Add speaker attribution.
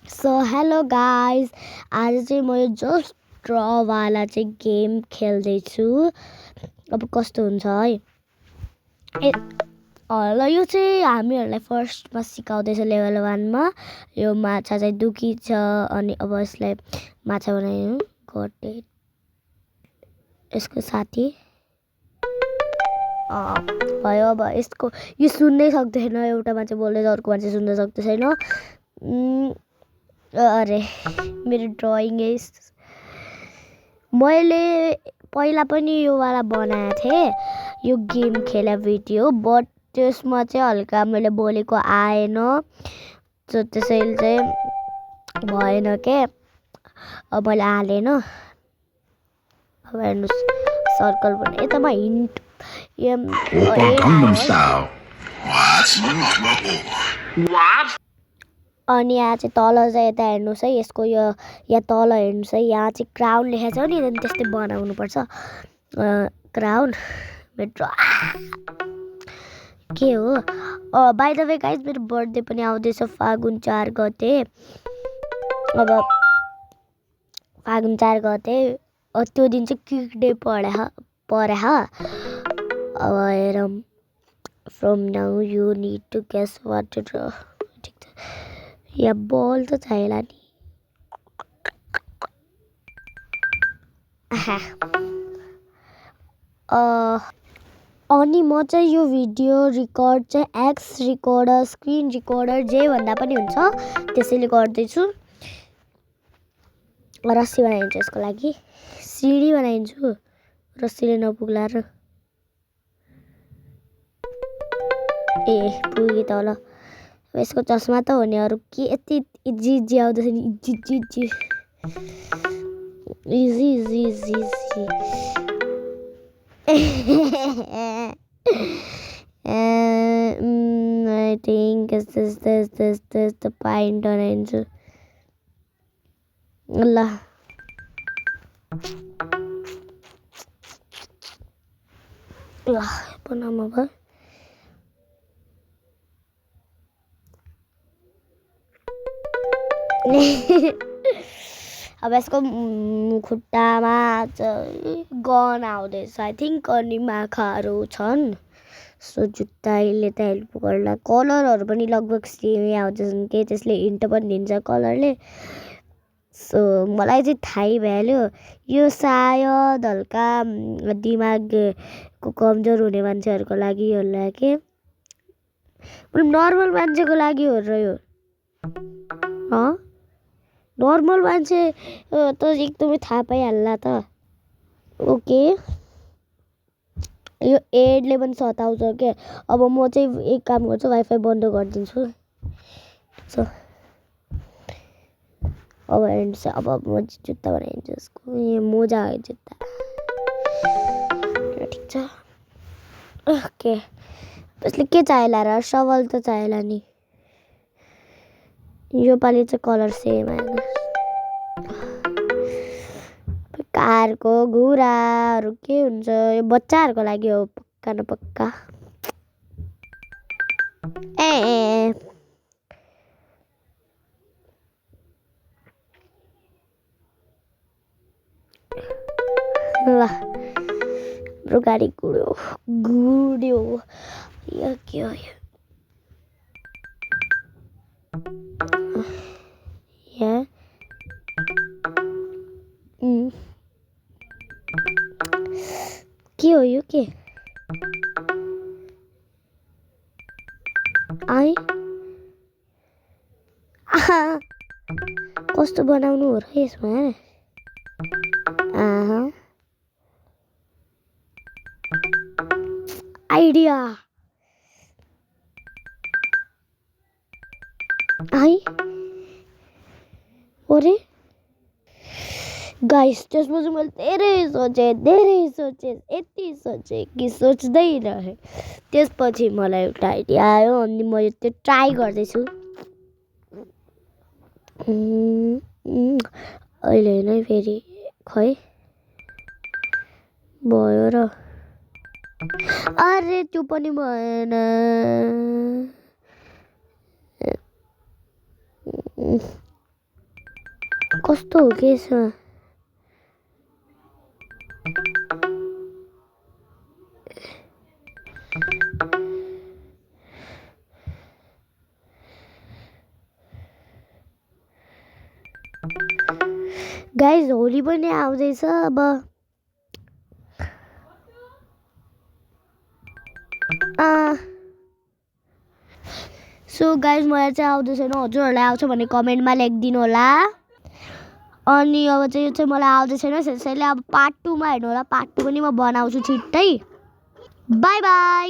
Speaker 1: So hello guys आज चाहिँ म यो जस्ट ड्रवाला चाहिँ गेम खेल्दैछु। अब कस्तो हुन्छ है ल यो चाहिँ हामीहरूलाई फर्स्टमा सिकाउँदैछ लेभल 1 मा। यो माछा चाहिँ दुखी छ अनि अब यसलाई माछा बनायो गटे यसको साथी भयो। अब यसको यो सुन्नै सक्दैन, एउटा मान्छे बोल्दैछ अर्को मान्छे सुन्न सक्दै छैन। अरे मेरो ड्राइङ मैले पहिला पनि यो वाला बनाएको थिएँ, यो गेम खेला भिडियो, बट त्यसमा चाहिँ हल्का मैले बोलेको आएन, सो त्यसैले चाहिँ भएन के। अब मैले हालेन। अब हेर्नुहोस् सर्कल भने यतामा हिन्ट अनि यहाँ चाहिँ तल चाहिँ यता हेर्नुहोस् है, यसको यो यहाँ तल हेर्नुहोस् है, यहाँ चाहिँ क्राउन लेखेको छ नि, अनि त्यस्तै बनाउनुपर्छ क्राउन मेट्रो के हो। बाइ द वे गाइज मेरो बर्थडे पनि आउँदैछ फागुन 4 गते। अब फागुन 4 गते त्यो दिन चाहिँ किक डे परे अब हेरौँ। From now you need to guess what to draw. या बल त छैन नि। अनि म चाहिँ यो भिडियो रिकर्ड चाहिँ एक्स रिकर्डर स्क्रिन रिकर्डर जे भन्दा पनि हुन्छ त्यसैले गर्दैछु। रस्सी बनाइदिन्छु यसको लागि, सिडी बनाइदिन्छु, रस्सीले नपुग्ला र ए पुग्यो तल। यसको चस्मा त हो नि, अरू के यति इजी आउँदैछ नि, easy I think this the pint बनाइदिन्छु ल। बनाउनु अब अब यसको खुट्टामा गन आउँदैछ आई थिङ्क, अनि माखाहरू छन्, सो जुत्ताले त हेल्प गर्ला। कलरहरू पनि लगभग सेमै आउँछन् के, त्यसले हिन्ट पनि दिन्छ कलरले। सो मलाई चाहिँ थाहै भइहाल्यो यो सायद हल्का दिमागको कमजोर हुने मान्छेहरूको लागि होला के, मतलब नर्मल मान्छेको लागि हो र यो। नर्मल मान्छे त एकदमै थाहा पाइहाल्ला त। ओके यो एडले पनि सताउँछ क्या। अब म चाहिँ एक काम गर्छु, वाइफाई बन्द गरिदिन्छु। सो अब हेर्नुहोस्, अब म जुत्ता बनाइदिन्छु यसको, यो मोजा हो जुत्ता, ठिक छ। ओके त्यसले के चाहिएला र, सवाल त चाहिएला नि। यो पालि चाहिँ कलर सेम आएन। कारको घुराहरू के हुन्छ, यो बच्चाहरूको लागि हो पक्का न पक्का। ए ल हाम्रो गाडी गुड्यो यो के हो यो के हो यो के आइ कस्तो बनाउनु हो र यसमा। आइडिया आइ अरे गाइस त्यसमा चाहिँ मैले धेरै सोचेँ यति सोचेँ कि सोच्दै रहेँ। त्यसपछि मलाई एउटा आइडिया आयो अनि मैले त्यो ट्राई गर्दैछु। अहिले होइन फेरि खै भयो र, अरे त्यो पनि भएन। कस्तो हो के यसमा गाइज होली पनि आउँदैछ अब सो गाइज मलाई चाहिँ आउँदैछ छैन हजुरहरूलाई आउँछ भने कमेन्टमा लेखिदिनु होला अनि अब चाहिँ यो चाहिँ मलाई आउँदै छैन त्यसैले अब पार्ट 2 मा हेर्नु होला पार्ट 2 पनि म बनाउँछु छिट्टै बाई बाई